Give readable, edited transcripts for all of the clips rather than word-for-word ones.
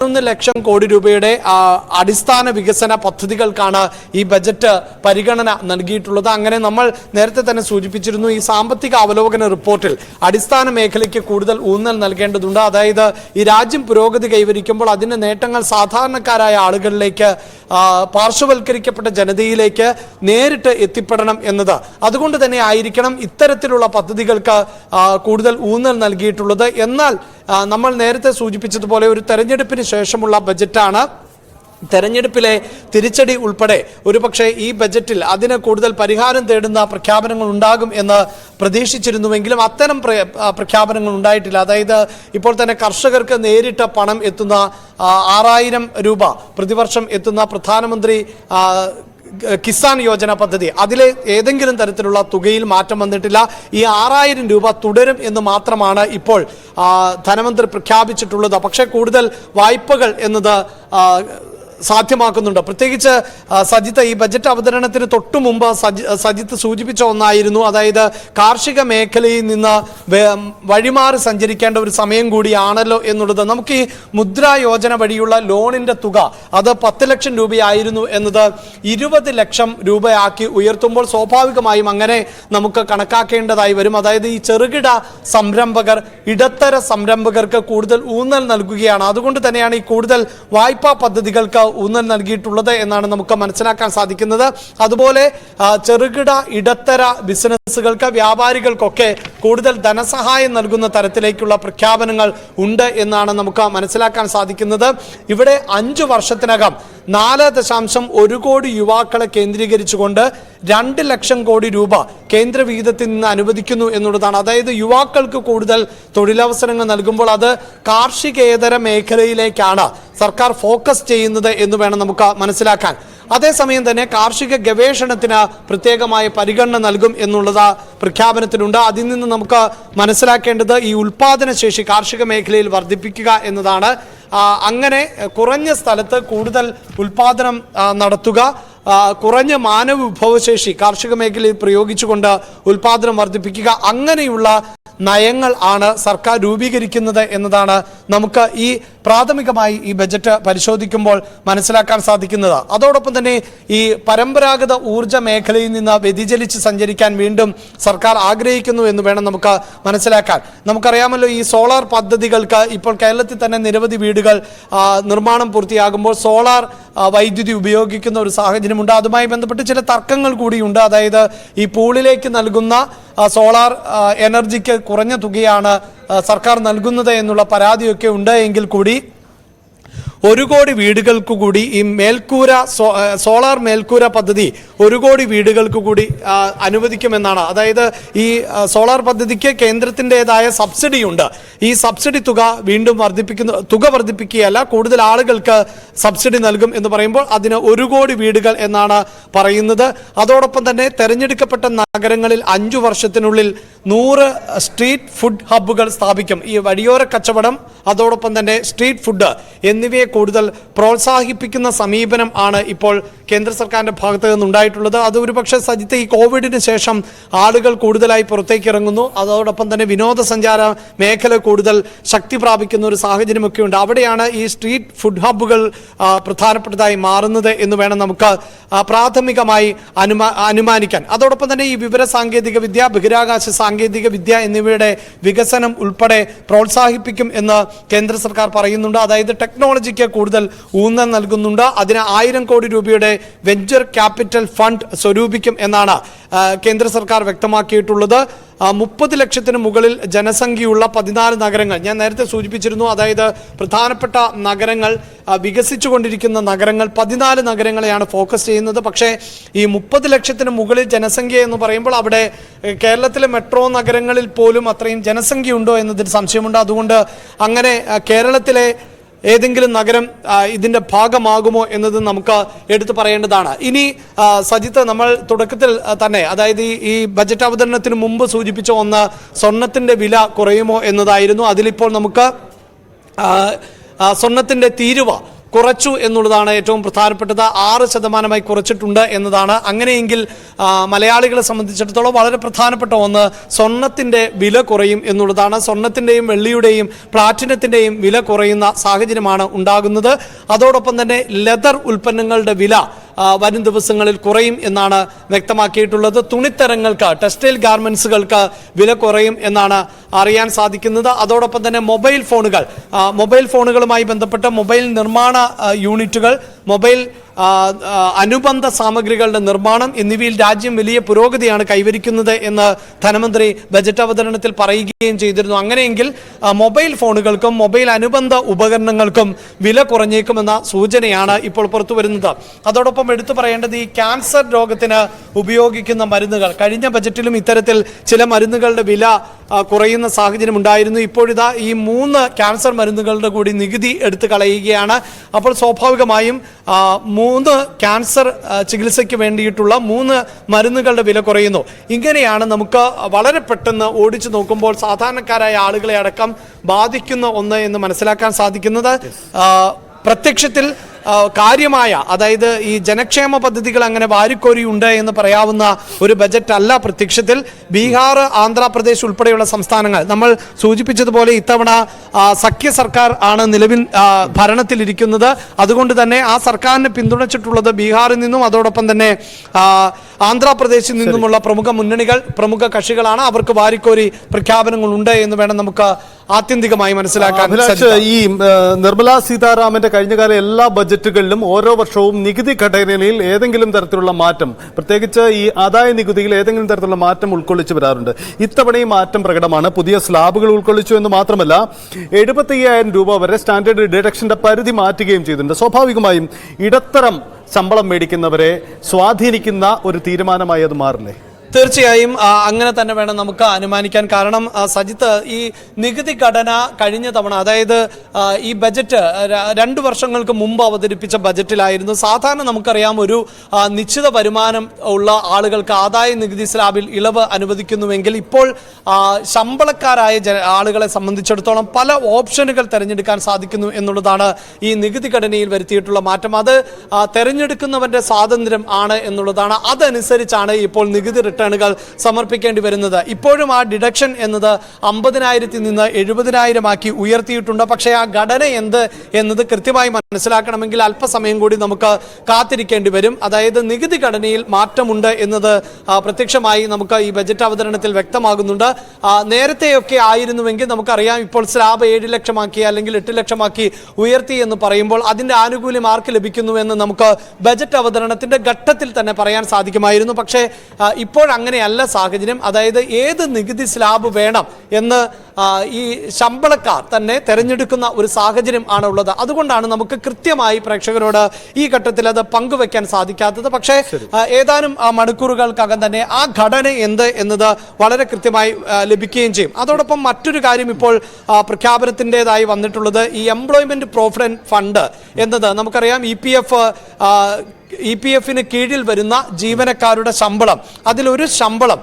ലക്ഷം കോടി രൂപയുടെ അടിസ്ഥാന വികസന പദ്ധതികൾക്കാണ് ഈ ബജറ്റ് പരിഗണന നൽകിയിട്ടുള്ളത്. അങ്ങനെ നമ്മൾ നേരത്തെ തന്നെ സൂചിപ്പിച്ചിരുന്നു, ഈ സാമ്പത്തിക അവലോകന റിപ്പോർട്ടിൽ അടിസ്ഥാന മേഖലയ്ക്ക് കൂടുതൽ ഊന്നൽ നൽകേണ്ടതുണ്ട്. അതായത് ഈ രാജ്യം പുരോഗതി കൈവരിക്കുമ്പോൾ അതിന്റെ നേട്ടങ്ങൾ സാധാരണക്കാരായ ആളുകളിലേക്ക്, പാർശ്വവൽക്കരിക്കപ്പെട്ട ജനതയിലേക്ക് നേരിട്ട് എത്തിപ്പെടണം എന്നത്. അതുകൊണ്ട് തന്നെ ആയിരിക്കണം ഇത്തരത്തിലുള്ള പദ്ധതികൾക്ക് കൂടുതൽ ഊന്നൽ നൽകിയിട്ടുള്ളത്. എന്നാൽ നമ്മൾ നേരത്തെ സൂചിപ്പിച്ചതുപോലെ ഒരു തെരഞ്ഞെടുപ്പിന് ശേഷമുള്ള ബജറ്റാണ്. തെരഞ്ഞെടുപ്പിലെ തിരിച്ചടി ഉൾപ്പെടെ ഒരുപക്ഷെ ഈ ബജറ്റിൽ അതിന് കൂടുതൽ പരിഹാരം തേടുന്ന പ്രഖ്യാപനങ്ങൾ ഉണ്ടാകും എന്ന് പ്രതീക്ഷിച്ചിരുന്നുവെങ്കിലും അത്തരം പ്രഖ്യാപനങ്ങൾ ഉണ്ടായിട്ടില്ല. അതായത് ഇപ്പോൾ തന്നെ കർഷകർക്ക് നേരിട്ട് പണം എത്തുന്ന 6000 രൂപ പ്രതിവർഷം എത്തുന്ന പ്രധാനമന്ത്രി കിസാൻ യോജന പദ്ധതി, അതിലെ ഏതെങ്കിലും തരത്തിലുള്ള തുകയിൽ മാറ്റം വന്നിട്ടില്ല. ഈ 6000 രൂപ തുടരും എന്ന് മാത്രമാണ് ഇപ്പോൾ ധനമന്ത്രി പ്രഖ്യാപിച്ചിട്ടുള്ളത്. പക്ഷേ കൂടുതൽ വായ്പകൾ എന്നത് സാധ്യമാക്കുന്നുണ്ട്. പ്രത്യേകിച്ച് സജിത്ത്, ഈ ബജറ്റ് അവതരണത്തിന് തൊട്ടു മുമ്പ് സജിത്ത് സൂചിപ്പിച്ച ഒന്നായിരുന്നു, അതായത് കാർഷിക മേഖലയിൽ നിന്ന് വഴിമാറി സഞ്ചരിക്കേണ്ട ഒരു സമയം കൂടിയാണല്ലോ എന്നുള്ളത്. നമുക്ക് ഈ മുദ്രാ യോജന വഴിയുള്ള ലോണിന്റെ തുക അത് 10 ലക്ഷം രൂപയായിരുന്നു എന്നത് 20 ലക്ഷം രൂപയാക്കി ഉയർത്തുമ്പോൾ സ്വാഭാവികമായും അങ്ങനെ നമുക്ക് കണക്കാക്കേണ്ടതായി വരും. അതായത് ഈ ചെറുകിട സംരംഭകർ, ഇടത്തര സംരംഭകർക്ക് കൂടുതൽ ഊന്നൽ നൽകുകയാണ്. അതുകൊണ്ട് തന്നെയാണ് ഈ കൂടുതൽ വായ്പാ പദ്ധതികൾക്ക് ഊന്നൽ നൽകിയിട്ടുള്ളത് എന്നാണ് നമുക്ക് മനസ്സിലാക്കാൻ സാധിക്കുന്നത്. അതുപോലെ ചെറുകിട ഇടത്തര ബിസിനസ്സുകൾക്ക്, വ്യാപാരികൾക്കൊക്കെ കൂടുതൽ ധനസഹായം നൽകുന്ന തരത്തിലേക്കുള്ള പ്രഖ്യാപനങ്ങൾ ഉണ്ട് എന്നാണ് നമുക്ക് മനസ്സിലാക്കാൻ സാധിക്കുന്നത്. ഇവിടെ 5 വർഷത്തിനകം 4.1 കോടി യുവാക്കളെ കേന്ദ്രീകരിച്ചുകൊണ്ട് 2 ലക്ഷം കോടി രൂപ കേന്ദ്ര വിഹിതത്തിൽ നിന്ന് അനുവദിക്കുന്നു എന്നുള്ളതാണ്. അതായത് യുവാക്കൾക്ക് കൂടുതൽ തൊഴിലവസരങ്ങൾ നൽകുമ്പോൾ അത് കാർഷികേതര മേഖലയിലേക്കാണ് സർക്കാർ ഫോക്കസ് ചെയ്യുന്നത് എന്ന് വേണം നമുക്ക് മനസ്സിലാക്കാൻ. അതേസമയം തന്നെ കാർഷിക ഗവേഷണത്തിന് പ്രത്യേകമായ പരിഗണന നൽകും എന്നുള്ളത് പ്രഖ്യാപനത്തിലുണ്ട്. അതിൽ നിന്ന് നമുക്ക് മനസ്സിലാക്കേണ്ടത് ഈ ഉൽപാദനശേഷി കാർഷിക മേഖലയിൽ വർദ്ധിപ്പിക്കുക എന്നതാണ്. അങ്ങനെ കുറഞ്ഞ സ്ഥലത്ത് കൂടുതൽ ഉൽപാദനം നടത്തുക, കുറഞ്ഞ മാനവ വിഭവശേഷി കാർഷിക മേഖലയിൽ പ്രയോഗിച്ചുകൊണ്ട് ഉൽപാദനം വർദ്ധിപ്പിക്കുക, അങ്ങനെയുള്ള നയങ്ങൾ ആണ് സർക്കാർ രൂപീകരിക്കുന്നത് എന്നതാണ് നമുക്ക് ഈ പ്രാഥമികമായി ഈ ബജറ്റ് പരിശോധിക്കുമ്പോൾ മനസ്സിലാക്കാൻ സാധിക്കുന്നത്. അതോടൊപ്പം തന്നെ ഈ പരമ്പരാഗത ഊർജ്ജ മേഖലയിൽ നിന്ന് വ്യതിചലിച്ച് സഞ്ചരിക്കാൻ വീണ്ടും സർക്കാർ ആഗ്രഹിക്കുന്നു എന്ന് വേണം നമുക്ക് മനസ്സിലാക്കാൻ. നമുക്കറിയാമല്ലോ, ഈ സോളാർ പദ്ധതികൾക്ക് ഇപ്പോൾ കേരളത്തിൽ തന്നെ നിരവധി വീടുകൾ നിർമ്മാണം പൂർത്തിയാകുമ്പോൾ സോളാർ വൈദ്യുതി ഉപയോഗിക്കുന്ന ഒരു സാഹചര്യമുണ്ട്. അതുമായി ബന്ധപ്പെട്ട് ചില തർക്കങ്ങൾ കൂടിയുണ്ട്. അതായത് ഈ പൂളിലേക്ക് നൽകുന്ന സോളാർ എനർജിക്ക് കുറഞ്ഞ തുകയാണ് സർക്കാർ നൽകുന്നത് എന്നുള്ള പരാതിയൊക്കെ ഉണ്ട്. എങ്കിൽ കൂടി 1 കോടി വീടുകൾക്ക് കൂടി ഈ മേൽക്കൂര, സോളാർ മേൽക്കൂര പദ്ധതി 1 കോടി വീടുകൾക്ക് കൂടി അനുവദിക്കുമെന്നാണ്. അതായത് ഈ സോളാർ പദ്ധതിക്ക് കേന്ദ്രത്തിൻ്റെതായ സബ്സിഡി ഉണ്ട്. ഈ സബ്സിഡി തുക വീണ്ടും വർദ്ധിപ്പിക്കുകയല്ല, കൂടുതൽ ആളുകൾക്ക് സബ്സിഡി നൽകും എന്ന് പറയുമ്പോൾ അതിന് 1 കോടി വീടുകൾ എന്നാണ് പറയുന്നത്. അതോടൊപ്പം തന്നെ തെരഞ്ഞെടുക്കപ്പെട്ട നഗരങ്ങളിൽ 5 വർഷത്തിനുള്ളിൽ 100 സ്ട്രീറ്റ് ഫുഡ് ഹബ്ബുകൾ സ്ഥാപിക്കും. ഈ വഴിയോര കച്ചവടം, അതോടൊപ്പം തന്നെ സ്ട്രീറ്റ് ഫുഡ് എന്നിവയെ കൂടുതൽ പ്രോത്സാഹിപ്പിക്കുന്ന സമീപനം ആണ് ഇപ്പോൾ കേന്ദ്ര സർക്കാരിന്റെ ഭാഗത്ത് നിന്നുണ്ടായിട്ടുള്ളത്. അത് ഒരുപക്ഷെ സജിത്ത്, ഈ കോവിഡിന് ശേഷം ആളുകൾ കൂടുതലായി പുറത്തേക്ക് ഇറങ്ങുന്നു, അതോടൊപ്പം തന്നെ വിനോദസഞ്ചാര മേഖല കൂടുതൽ ശക്തി പ്രാപിക്കുന്ന ഒരു സാഹചര്യമൊക്കെ ഉണ്ട്. അവിടെയാണ് ഈ സ്ട്രീറ്റ് ഫുഡ് ഹബ്ബുകൾ പ്രധാനപ്പെട്ടതായി മാറുന്നത് എന്ന് വേണം നമുക്ക് പ്രാഥമികമായി അനുമാനിക്കാൻ. അതോടൊപ്പം തന്നെ ഈ വിവര സാങ്കേതിക വിദ്യ, ബഹിരാകാശ സാങ്കേതിക വിദ്യ എന്നിവയുടെ വികസനം ഉൾപ്പെടെ പ്രോത്സാഹിപ്പിക്കും എന്ന് കേന്ദ്ര സർക്കാർ പറയുന്നുണ്ട്. അതായത് ടെക്നോളജിക്ക് കൂടുതൽ ഊന്നൽ നൽകുന്നുണ്ട്. അതിന് 1000 കോടി രൂപയുടെ വെഞ്ചർ ക്യാപിറ്റൽ ഫണ്ട് സ്വരൂപിക്കും എന്നാണ് കേന്ദ്ര സർക്കാർ വ്യക്തമാക്കിയിട്ടുള്ളത്. 30 ലക്ഷത്തിന് മുകളിൽ ജനസംഖ്യയുള്ള 14 നഗരങ്ങൾ ഞാൻ നേരത്തെ സൂചിപ്പിച്ചിരുന്നു. അതായത് പ്രധാനപ്പെട്ട നഗരങ്ങൾ, വികസിച്ചുകൊണ്ടിരിക്കുന്ന നഗരങ്ങൾ, 14 നഗരങ്ങളെയാണ് ഫോക്കസ് ചെയ്യുന്നത്. പക്ഷേ ഈ 30 ലക്ഷത്തിന് മുകളിൽ ജനസംഖ്യ എന്ന് പറയുമ്പോൾ അവിടെ കേരളത്തിലെ മെട്രോ നഗരങ്ങളിൽ പോലും അത്രയും ജനസംഖ്യ ഉണ്ടോ എന്നതിന് സംശയമുണ്ട്. അതുകൊണ്ട് അങ്ങനെ കേരളത്തിലെ ഏതെങ്കിലും നഗരം ഇതിന്റെ ഭാഗമാകുമോ എന്നത് നമുക്ക് എടുത്തു പറയേണ്ടതാണ്. ഇനി സജിത്ത്, നമ്മൾ തുടക്കത്തിൽ തന്നെ, അതായത് ഈ ബജറ്റ് അവതരണത്തിന് മുമ്പ് സൂചിപ്പിച്ച ഒന്ന് സ്വർണത്തിന്റെ വില കുറയുമോ എന്നതായിരുന്നു. അതിലിപ്പോൾ നമുക്ക് സ്വർണത്തിന്റെ തീരുവ കുറച്ചു എന്നുള്ളതാണ് ഏറ്റവും പ്രധാനപ്പെട്ടത്. 6% കുറച്ചിട്ടുണ്ട് എന്നതാണ്. അങ്ങനെയെങ്കിൽ മലയാളികളെ സംബന്ധിച്ചിടത്തോളം വളരെ പ്രധാനപ്പെട്ട ഒന്ന് സ്വർണത്തിൻ്റെ വില കുറയും എന്നുള്ളതാണ്. സ്വർണത്തിൻ്റെയും വെള്ളിയുടെയും പ്ലാറ്റിനത്തിൻ്റെയും വില കുറയുന്ന സാഹചര്യമാണ് ഉണ്ടാകുന്നത്. അതോടൊപ്പം തന്നെ ലെതർ ഉൽപ്പന്നങ്ങളുടെ വില വരും ദിവസങ്ങളിൽ കുറയും എന്നാണ് വ്യക്തമാക്കിയിട്ടുള്ളത്. തുണിത്തരങ്ങൾക്ക്, ടെക്സ്റ്റൈൽ ഗാർമെന്റ്സുകൾക്ക് വില കുറയും എന്നാണ് അറിയാൻ സാധിക്കുന്നത്. അതോടൊപ്പം തന്നെ മൊബൈൽ ഫോണുകളുമായി ബന്ധപ്പെട്ട മൊബൈൽ നിർമ്മാണ യൂണിറ്റുകൾ, മൊബൈൽ അനുബന്ധ സാമഗ്രികളുടെ നിർമ്മാണം എന്നിവയിൽ രാജ്യം വലിയ പുരോഗതിയാണ് കൈവരിക്കുന്നത് എന്ന് ധനമന്ത്രി ബജറ്റ് അവതരണത്തിൽ പറയുകയും ചെയ്തിരുന്നു. അങ്ങനെയെങ്കിൽ മൊബൈൽ ഫോണുകൾക്കും മൊബൈൽ അനുബന്ധ ഉപകരണങ്ങൾക്കും വില കുറഞ്ഞേക്കുമെന്ന സൂചനയാണ് ഇപ്പോൾ പുറത്തു വരുന്നത്. അതോടൊപ്പം എടുത്തു പറയേണ്ടത് ഈ ക്യാൻസർ രോഗത്തിന് ഉപയോഗിക്കുന്ന മരുന്നുകൾ, കഴിഞ്ഞ ബജറ്റിലും ഇത്തരത്തിൽ ചില മരുന്നുകളുടെ വില കുറയുന്ന സാഹചര്യം ഉണ്ടായിരുന്നു. ഇപ്പോഴിതാ ഈ 3 ക്യാൻസർ മരുന്നുകളുടെ കൂടി നികുതി എടുത്തു കളയുകയാണ്. അപ്പോൾ സ്വാഭാവികമായും 3 ക്യാൻസർ ചികിത്സയ്ക്ക് വേണ്ടിയിട്ടുള്ള 3 മരുന്നുകളുടെ വില കുറയുന്നു. ഇങ്ങനെയാണ് നമുക്ക് വളരെ പെട്ടെന്ന് ഓടിച്ചു നോക്കുമ്പോൾ സാധാരണക്കാരായ ആളുകളെ അടക്കം ബാധിക്കുന്ന ഒന്ന് എന്ന് മനസ്സിലാക്കാൻ സാധിക്കുന്നത്. പ്രത്യക്ഷത്തിൽ കാര്യമായ, അതായത് ഈ ജനക്ഷേമ പദ്ധതികൾ അങ്ങനെ വാരിക്കോരിയുണ്ട് എന്ന് പറയാവുന്ന ഒരു ബജറ്റ് അല്ല പ്രത്യക്ഷത്തിൽ. ബീഹാർ, ആന്ധ്രാപ്രദേശ് ഉൾപ്പെടെയുള്ള സംസ്ഥാനങ്ങൾ, നമ്മൾ സൂചിപ്പിച്ചതുപോലെ ഇത്തവണ സഖ്യ സർക്കാർ ആണ് നിലവിൽ ഭരണത്തിലിരിക്കുന്നത്. അതുകൊണ്ട് തന്നെ ആ സർക്കാരിനെ പിന്തുണച്ചിട്ടുള്ളത് ബീഹാറിൽ നിന്നും അതോടൊപ്പം തന്നെ ആന്ധ്രാപ്രദേശിൽ നിന്നുമുള്ള പ്രമുഖ കക്ഷികളാണ്. അവർക്ക് വാരിക്കോരി പ്രഖ്യാപനങ്ങളുണ്ട് എന്ന് വേണം നമുക്ക് ആത്യന്തികമായി മനസ്സിലാക്കാൻ. ഈ നിർമ്മലാ സീതാരാമന്റെ കഴിഞ്ഞകാല എല്ലാ ബജറ്റുകളിലും ഓരോ വർഷവും നികുതി ഘടനയിൽ ഏതെങ്കിലും തരത്തിലുള്ള മാറ്റം, പ്രത്യേകിച്ച് ഈ ആദായ നികുതിയിൽ ഏതെങ്കിലും തരത്തിലുള്ള മാറ്റം ഉൾക്കൊള്ളിച്ചു വരാറുണ്ട്. ഇത്തവണയും മാറ്റം പ്രകടമാണ്. പുതിയ സ്ലാബുകൾ ഉൾക്കൊള്ളിച്ചു എന്ന് മാത്രമല്ല 75,000 രൂപ വരെ സ്റ്റാൻഡേർഡ് ഡിഡക്ഷന്റെ പരിധി മാറ്റുകയും ചെയ്തിട്ടുണ്ട്. സ്വാഭാവികമായും ഇടത്തരം ശമ്പളം മേടിക്കുന്നവരെ സ്വാധീനിക്കുന്ന ഒരു തീരുമാനമായി അത് മാറില്ലേ? തീർച്ചയായും അങ്ങനെ തന്നെ വേണം നമുക്ക് അനുമാനിക്കാൻ. കാരണം സജിത്ത്, ഈ നികുതി ഘടന കഴിഞ്ഞ തവണ, അതായത് ഈ ബജറ്റ് 2 വർഷങ്ങൾക്ക് മുമ്പ് അവതരിപ്പിച്ച ബജറ്റിലായിരുന്നു. സാധാരണ നമുക്കറിയാം ഒരു നിശ്ചിത വരുമാനം ഉള്ള ആളുകൾക്ക് ആദായ നികുതി സ്ലാബിൽ ഇളവ് അനുവദിക്കുന്നുവെങ്കിൽ ഇപ്പോൾ ശമ്പളക്കാരായ ആളുകളെ സംബന്ധിച്ചിടത്തോളം പല ഓപ്ഷനുകൾ തിരഞ്ഞെടുക്കാൻ സാധിക്കുന്നു എന്നുള്ളതാണ് ഈ നികുതി ഘടനയിൽ വരുത്തിയിട്ടുള്ള മാറ്റം. അത് തിരഞ്ഞെടുക്കുന്നവന്റെ സ്വാതന്ത്ര്യം ആണ് എന്നുള്ളതാണ്. അതനുസരിച്ചാണ് ഇപ്പോൾ നികുതി റിട്ടേണുകൾ സമർപ്പിക്കേണ്ടി വരുന്നത്. ഇപ്പോഴും ആ ഡിഡക്ഷൻ എന്നത് 50,000 നിന്ന് 70,000 ആക്കി ഉയർത്തിയിട്ടുണ്ട്. പക്ഷേ ആ ഘടന എന്നത് കൃത്യമായി മനസ്സിലാക്കണമെങ്കിൽ അല്പസമയം കൂടി നമുക്ക് കാത്തിരിക്കേണ്ടി വരും. അതായത് നികുതി ഘടനയിൽ മാറ്റമുണ്ട് എന്നത് പ്രത്യക്ഷമായി നമുക്ക് ഈ ബജറ്റ് അവതരണത്തിൽ വ്യക്തമാകുന്നുണ്ട്. നേരത്തെയൊക്കെ ആയിരുന്നുവെങ്കിൽ നമുക്കറിയാം ഇപ്പോൾ സ്ലാബ് 7 ലക്ഷമാക്കി അല്ലെങ്കിൽ 8 ലക്ഷമാക്കി ഉയർത്തി എന്ന് പറയുമ്പോൾ അതിന്റെ ആനുകൂല്യം ആർക്ക് ലഭിക്കുന്നുവെന്ന് നമുക്ക് ബജറ്റ് അവതരണത്തിന്റെ ഘട്ടത്തിൽ തന്നെ പറയാൻ സാധിക്കുമായിരുന്നു. പക്ഷേ ഇപ്പോൾ അങ്ങനെയല്ല സാഹചര്യം. അതായത് ഏത് നികുതി സ്ലാബ് വേണം എന്ന് ഈ ശമ്പളക്കാർ തന്നെ തെരഞ്ഞെടുക്കുന്ന ഒരു സാഹചര്യം ആണ് ഉള്ളത്. അതുകൊണ്ടാണ് നമുക്ക് കൃത്യമായി പ്രേക്ഷകരോട് ഈ ഘട്ടത്തിൽ അത് പങ്കുവെക്കാൻ സാധിക്കാത്തത്. പക്ഷേ ഏതാനും മണിക്കൂറുകൾക്കകം തന്നെ ആ ഘടന എന്നത് വളരെ കൃത്യമായി ലഭിക്കുകയും ചെയ്യും. അതോടൊപ്പം മറ്റൊരു കാര്യം ഇപ്പോൾ പ്രഖ്യാപനത്തിൻ്റെതായി വന്നിട്ടുള്ളത് ഈ എംപ്ലോയ്മെന്റ് പ്രോവിഡന്റ് ഫണ്ട് എന്നത് നമുക്കറിയാം. ഇ പി എഫിന് കീഴിൽ വരുന്ന ജീവനക്കാരുടെ ശമ്പളം, അതിലൊരു ശമ്പളം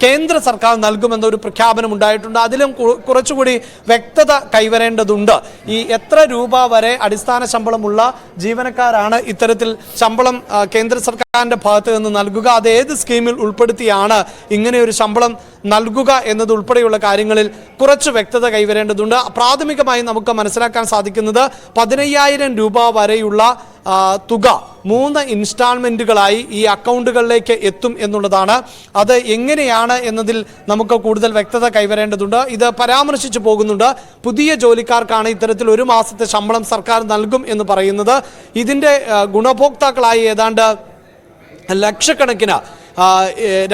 കേന്ദ്ര സർക്കാർ നൽകുമെന്നൊരു പ്രഖ്യാപനം ഉണ്ടായിട്ടുണ്ട്. അതിലും കുറച്ചുകൂടി വ്യക്തത കൈവരേണ്ടതുണ്ട്. ഈ എത്ര രൂപ വരെ അടിസ്ഥാന ശമ്പളമുള്ള ജീവനക്കാരാണ് ഇത്തരത്തിൽ ശമ്പളം കേന്ദ്ര സർക്കാരിന്റെ ഭാഗത്ത് നിന്ന് നൽകുക, അത് ഏത് സ്കീമിൽ ഉൾപ്പെടുത്തിയാണ് ഇങ്ങനെ ഒരു ശമ്പളം നൽകുക എന്നതുൾപ്പെടെയുള്ള കാര്യങ്ങളിൽ കുറച്ച് വ്യക്തത കൈവരേണ്ടതുണ്ട്. പ്രാഥമികമായി നമുക്ക് മനസ്സിലാക്കാൻ സാധിക്കുന്നത് 15,000 രൂപ വരെയുള്ള തുക 3 ഇൻസ്റ്റാൾമെന്റുകളായി ഈ അക്കൗണ്ടുകളിലേക്ക് എത്തും എന്നുള്ളതാണ്. അത് എങ്ങനെയാണ് എന്നതിൽ നമുക്ക് കൂടുതൽ വ്യക്തത കൈവരേണ്ടതുണ്ട്. ഇത് പരാമർശിച്ചു പോകുന്നുണ്ട്. പുതിയ ജോലിക്കാർക്കാണ് ഇത്തരത്തിൽ 1 മാസത്തെ ശമ്പളം സർക്കാർ നൽകും എന്ന് പറയുന്നത്. ഇതിന്റെ ഗുണഭോക്താക്കളായി ഏതാണ്ട് ലക്ഷക്കണക്കിന്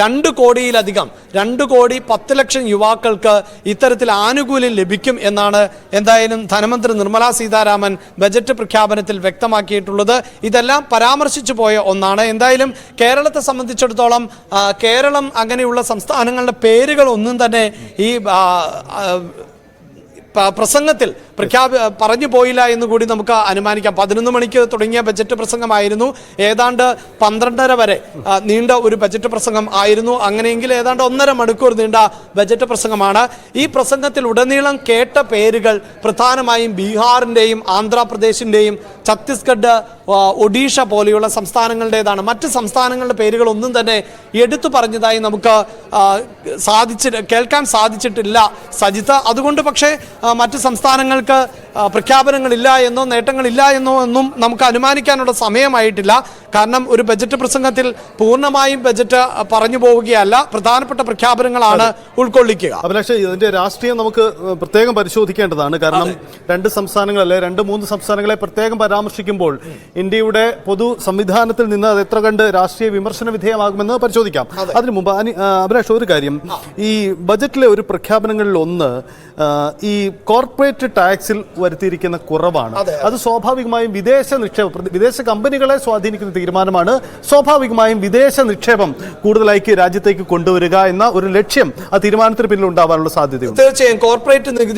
2 കോടിയിലധികം 2,10,00,000 യുവാക്കൾക്ക് ഇത്തരത്തിൽ ആനുകൂല്യം ലഭിക്കും എന്നാണ് എന്തായാലും ധനമന്ത്രി നിർമ്മലാ സീതാരാമൻ ബജറ്റ് പ്രഖ്യാപനത്തിൽ വ്യക്തമാക്കിയിട്ടുള്ളത്. ഇതെല്ലാം പരാമർശിച്ചു പോയ ഒന്നാണ്. എന്തായാലും കേരളത്തെ സംബന്ധിച്ചിടത്തോളം കേരളം അങ്ങനെയുള്ള സംസ്ഥാനങ്ങളുടെ പേരുകൾ ഒന്നും തന്നെ ഈ പ്രസംഗത്തിൽ പറഞ്ഞു പോയില്ല എന്ന് കൂടി നമുക്ക് അനുമാനിക്കാം. 11 മണിക്ക് തുടങ്ങിയ ബജറ്റ് പ്രസംഗമായിരുന്നു, ഏതാണ്ട് 12:30 വരെ നീണ്ട ഒരു ബജറ്റ് പ്രസംഗം ആയിരുന്നു. അങ്ങനെയെങ്കിൽ ഏതാണ്ട് 1.5 മണിക്കൂർ നീണ്ട ബജറ്റ് പ്രസംഗമാണ്. ഈ പ്രസംഗത്തിൽ ഉടനീളം കേട്ട പേരുകൾ പ്രധാനമായും ബീഹാറിൻ്റെയും ആന്ധ്രാപ്രദേശിൻ്റെയും ഛത്തീസ്ഗഡ്, ഒഡീഷ പോലെയുള്ള സംസ്ഥാനങ്ങളുടേതാണ്. മറ്റ് സംസ്ഥാനങ്ങളുടെ പേരുകളൊന്നും തന്നെ എടുത്തു പറഞ്ഞതായി നമുക്ക് കേൾക്കാൻ സാധിച്ചിട്ടില്ല സജിത്ത്. അതുകൊണ്ട് പക്ഷേ മറ്റ് സംസ്ഥാനങ്ങൾക്ക് പ്രഖ്യാപനങ്ങളില്ല എന്നോ നേട്ടങ്ങളില്ല എന്നോ ഒന്നും നമുക്ക് അനുമാനിക്കാനുള്ള സമയമായിട്ടില്ല. കാരണം ഒരു ബജറ്റ് പ്രസംഗത്തിൽ പൂർണ്ണമായും ബജറ്റ് പറഞ്ഞു പോവുകയല്ല, പ്രധാനപ്പെട്ട പ്രഖ്യാപനങ്ങളാണ് ഉൾക്കൊള്ളിക്കുക. അഭിലാഷ്, ഇതിന്റെ രാഷ്ട്രീയം നമുക്ക് പ്രത്യേകം പരിശോധിക്കേണ്ടതാണ്. കാരണം 2 സംസ്ഥാനങ്ങളല്ലേ, 2-3 സംസ്ഥാനങ്ങളെ പ്രത്യേകം പരാമർശിക്കുമ്പോൾ ഇന്ത്യയുടെ പൊതു സംവിധാനത്തിൽ നിന്ന് അത് എത്ര കണ്ട് രാഷ്ട്രീയ വിമർശന വിധേയമാകുമെന്ന് പരിശോധിക്കാം. അതിനു മുമ്പ് അഭിലാഷ്, ഒരു കാര്യം, ഈ ബജറ്റിലെ ഒരു പ്രഖ്യാപനങ്ങളിൽ ഒന്ന് ഈ കോർപ്പറേറ്റ് ടാക്സിൽ വരുത്തിയിരിക്കുന്ന കുറവാണ്. അത് സ്വാഭാവികമായും വിദേശ കമ്പനികളെ സ്വാധീനിക്കുന്ന തീരുമാനമാണ്. സ്വാഭാവികമായും വിദേശ നിക്ഷേപം കൂടുതലായി രാജ്യത്തേക്ക് കൊണ്ടുവരിക എന്ന ഒരു ലക്ഷ്യം ആ തീരുമാനത്തിന് പിന്നിൽ ഉണ്ടാവാനുള്ള സാധ്യതയുണ്ട്. തീർച്ചയായും കോർപ്പറേറ്റ് നികുതി